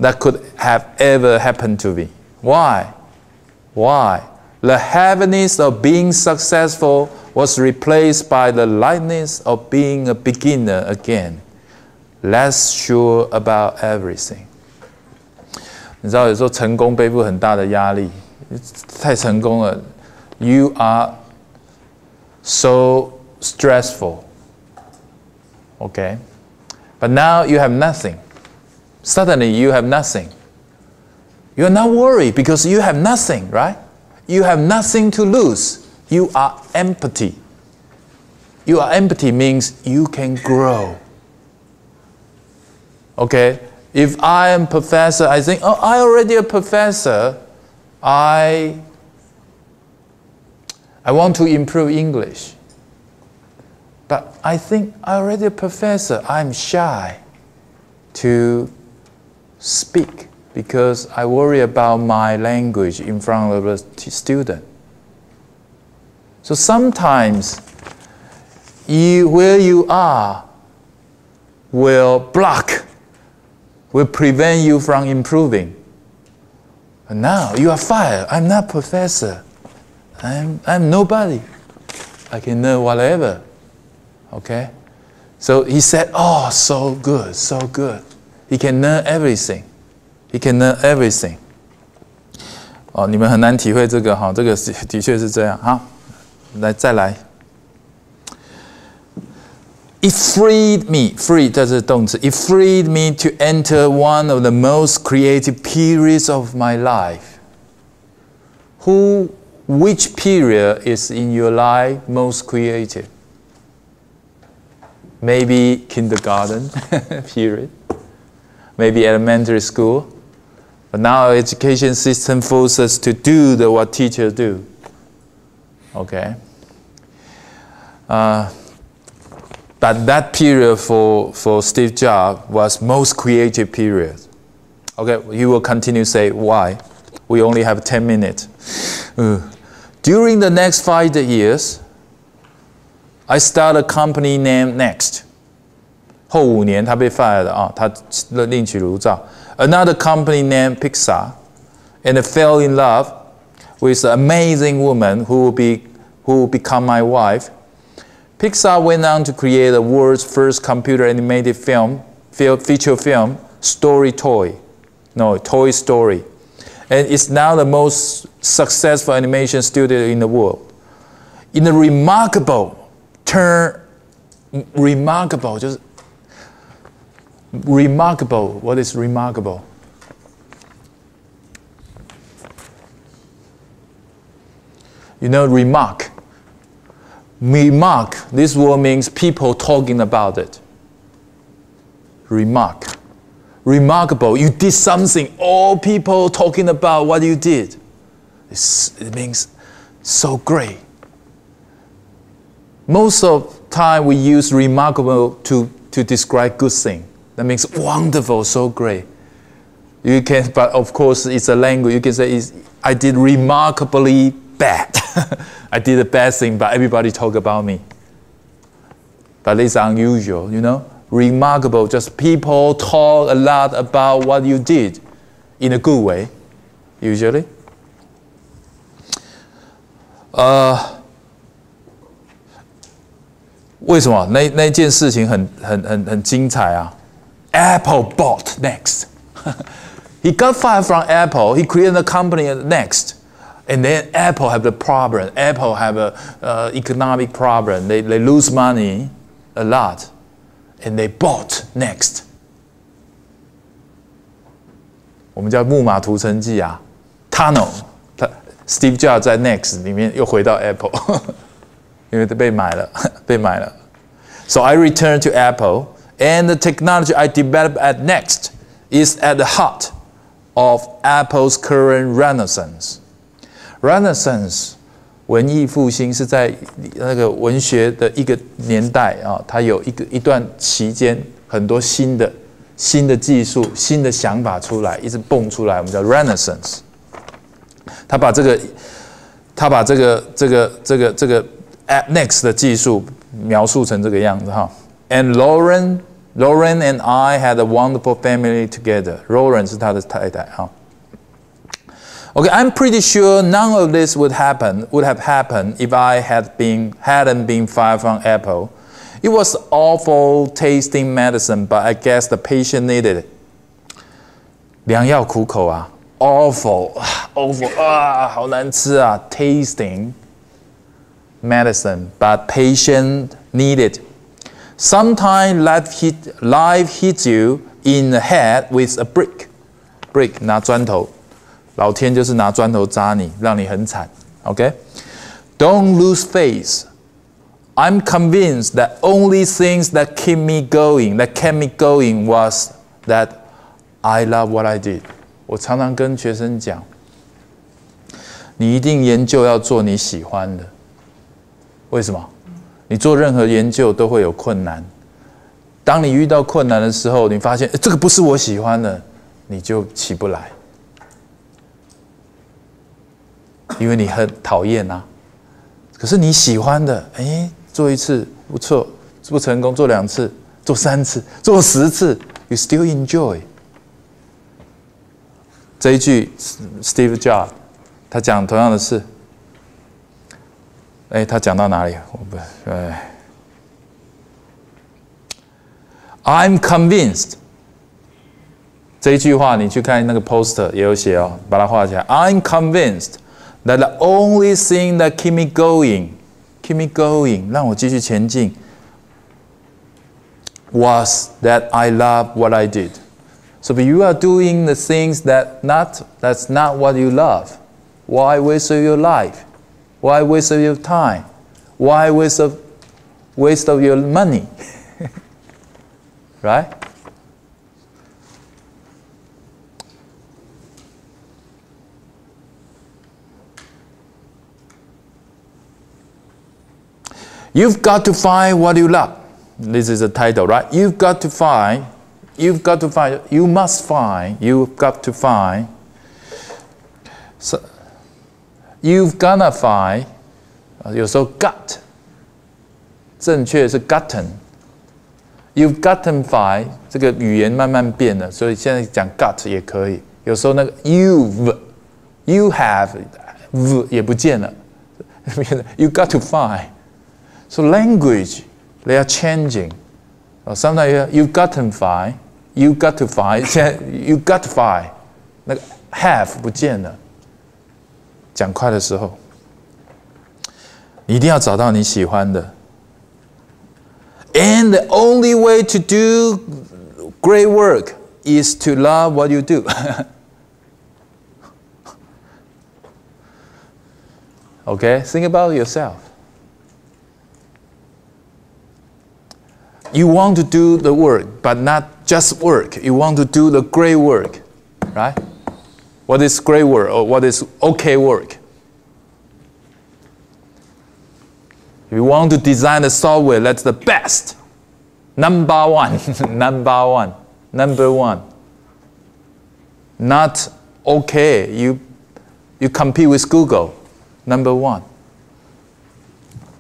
that could have ever happened to me. Why? Why? The heaviness of being successful was replaced by the lightness of being a beginner again, less sure about everything. 你知道有时候成功背负很大的压力，太成功了 ，You are so stressful. Okay, but now you have nothing. Suddenly you have nothing. You're not worried because you have nothing, right? You have nothing to lose. You are empty. You are empty means you can grow. Okay? If I am professor, I think, oh, I already a professor. I want to improve English. But I think I already a professor. I'm shy to speak because I worry about my language in front of a student. So sometimes where you are will block, will prevent you from improving. And now you are fired. I'm not professor. I'm nobody. I can learn whatever. Okay? So he said, oh, so good, so good. He can learn everything. He can learn everything. 哦，你们很难体会这个哈，这个是的确是这样。好，来再来。It freed me, free 这是动词。It freed me to enter one of the most creative periods of my life. Which period is in your life most creative? Maybe kindergarten period, maybe elementary school. But now our education system forces us to do what teachers do. Okay. But that period for Steve Jobs was most creative period. Okay, you will continue to say why. We only have 10 minutes. During the next 5 years, I started a company named Next. 后5年他被 fired 啊，他另起炉灶。Another company named Pixar, and I fell in love with an amazing woman who will become my wife. Pixar went on to create the world's first computer animated feature film, Toy Story. And it's now the most successful animation studio in the world. In a remarkable turn, remarkable, just remarkable. What is remarkable? You know, remark. Remark, this word means people talking about it. Remark. Remarkable, you did something, all people talking about what you did. It means so great. Most of the time we use remarkable to describe good thing. That means wonderful, so great. You can, but of course it's a language. You can say, I did remarkably bad. I did a bad thing, but everybody talk about me. But it's unusual, you know? Remarkable, just people talk a lot about what you did in a good way, usually. 为什么那件事情很精彩啊 ？Apple bought Next. He got fired from Apple. He created a company Next. And then Apple have the problem. Apple have a economic problem. They lose money a lot. And they bought Next. 我们叫木马屠城记啊 ，Tunnel。Steve Jobs 在 Next 里面又回到 Apple， 因为被买了。So I returned to Apple, and the technology I developed at Next is at the heart of Apple's current renaissance. Renaissance 文艺复兴是在那个文学的一个年代啊，它有一段期间，很多新的技术、新的想法出来，一直蹦出来，我们叫 Renaissance。他把这个 App Next 的技术描述成这个样子哈。And Lauren Lauren and I had a wonderful family together. Lauren 是他的太太啊。Okay, I'm pretty sure none of this would have happened if I hadn't been fired from Apple. It was awful tasting medicine, but I guess the patient needed it. 良药苦口啊 ，awful 啊，好难吃啊 ，tasting medicine, but patient needed. Sometimes life hits you in the head with a brick. Brick 拿砖头，老天就是拿砖头砸你，让你很惨。Okay? Don't lose faith. I'm convinced that only things that kept me going was that I love what I did. 我常常跟学生讲，你一定研究要做你喜欢的。为什么？你做任何研究都会有困难。当你遇到困难的时候，你发现这个不是我喜欢的，你就起不来，因为你很讨厌啊。可是你喜欢的，做一次不错，不成功做2次，做3次，做10次 ，you still enjoy。这一句 Steve Jobs 他讲同样的事。他讲到哪里？I'm convinced。这一句话你去看那个 poster 也有写哦，把它画起来。I'm convinced that the only thing that keep me going， 让我继续前进 ，was that I love what I did. So if you are doing the things that's not what you love, why waste your life? Why waste your time? Why waste of your money? Right? You've got to find what you love. This is the title, right? You've got to find. You must find. You've got to find. So, you've gonna find. 有时候 got 正确是 gotten。You've gotten find 这个语言慢慢变了，所以现在讲 got 也可以。有时候那个 you have 也不见了。You got to find. So language they are changing. Sometimes you've gotten find, you got to find. 现在 you got to find 那个 have 不见了。讲快的时候，你一定要找到你喜欢的。And the only way to do great work is to love what you do. Okay, think about yourself. You want to do the work, but not just work. You want to do the great work, right? What is great work or what is okay work? If you want to design a software that's the best, number one, not okay. You compete with Google, number one.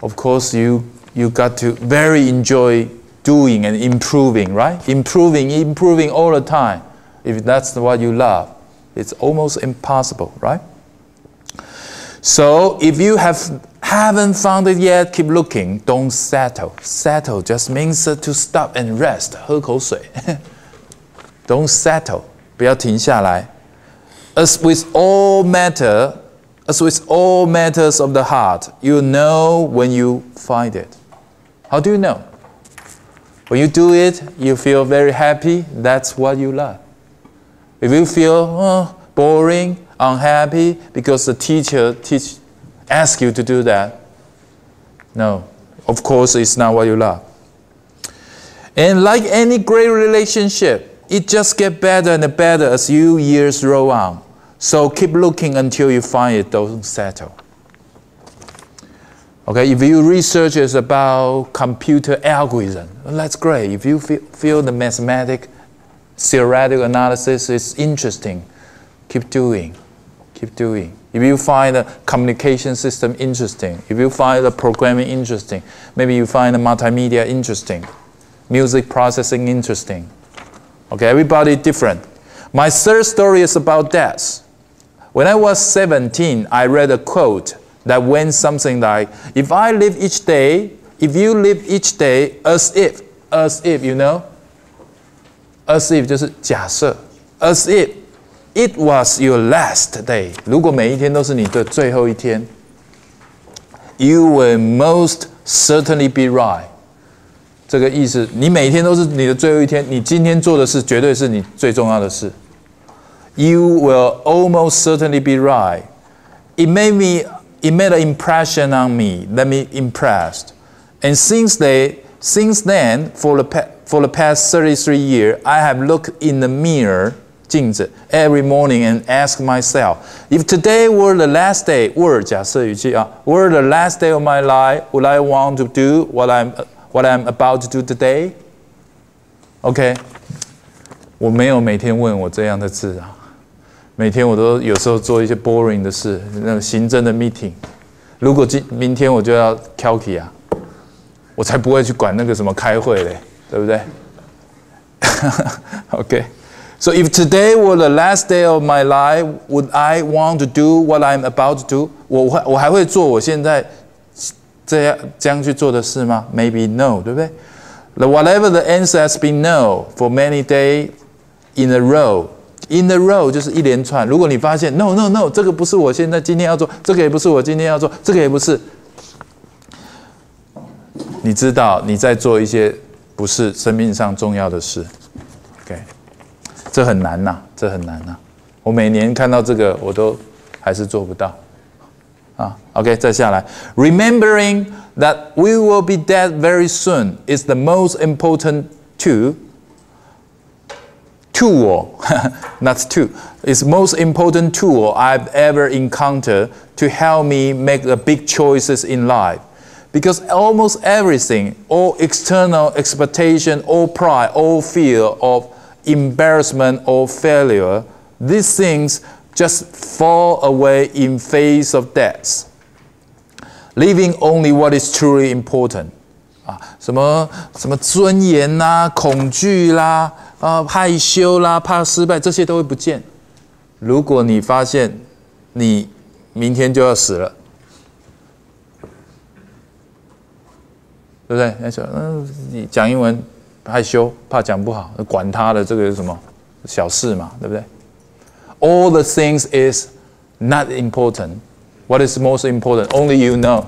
Of course, you got to very enjoy doing and improving, right? Improving all the time. If that's what you love, it's almost impossible, right? So if you haven't found it yet, keep looking. Don't settle. Settle just means to stop and rest. 喝口水。Don't settle. 不要停下来。As with all matters of the heart, you know when you find it. How do you know? When you do it, you feel very happy. That's what you love. If you feel boring, unhappy because the teacher asks you to do that, no, of course it's not what you love. And like any great relationship, it just gets better and better as years roll on. So keep looking until you find it. Don't settle. Okay, if you research is about computer algorithm, well, that's great. If you feel the mathematical, theoretical analysis is interesting, keep doing. If you find the communication system interesting, if you find the programming interesting, maybe you find the multimedia interesting, music processing interesting. Okay, everybody different. My third story is about death. When I was 17, I read a quote that went something like, if I live each day, if you live each day as if, you know? As if 就是假设 as if it was your last day. 如果每一天都是你的最后一天 you will most certainly be right. 这个意思，你每天都是你的最后一天，你今天做的事绝对是你最重要的事。You will almost certainly be right. It made an impression on me. Let me impressed. And since then, for the past 33 years, I have looked in the mirror, 镜子 every morning and asked myself, if today were the last day,假设语气啊 were the last day of my life, would I want to do what I'm about to do today? OK, 我没有每天问我这样的字啊，每天我都有时候做一些 boring 的事，那个行政的 meeting。如果明天我就要 calculate 啊，我才不会去管那个什么开会嘞，对不对？OK。So if today were the last day of my life, would I want to do what I'm about to do? 我还会做我现在这样去做的事吗 ？Maybe no， 对不对 ？Whatever the answer has been no for many days in a row. In a row 就是一连串。如果你发现 no， 这个不是我现在今天要做，这个也不是我今天要做，这个也不是，你知道你在做一些不是生命上重要的事。OK。这很难呐，这很难呐。我每年看到这个，我都还是做不到。啊 ，OK， 再下来 ，Remembering that we will be dead very soon is the most important tool, not two. It's most important tool I've ever encountered to help me make the big choices in life. Because almost everything, all external expectation, all pride, all fear of embarrassment or failure, these things just fall away in face of death, leaving only what is truly important. 啊，什么尊严啦、恐惧啦、害羞啦、怕失败，这些都会不见。如果你发现你明天就要死了，对不对？那说，你讲英文。害羞，怕讲不好，管他的，这个是什么小事嘛，对不对 ？All the things is not important. What is most important? Only you know.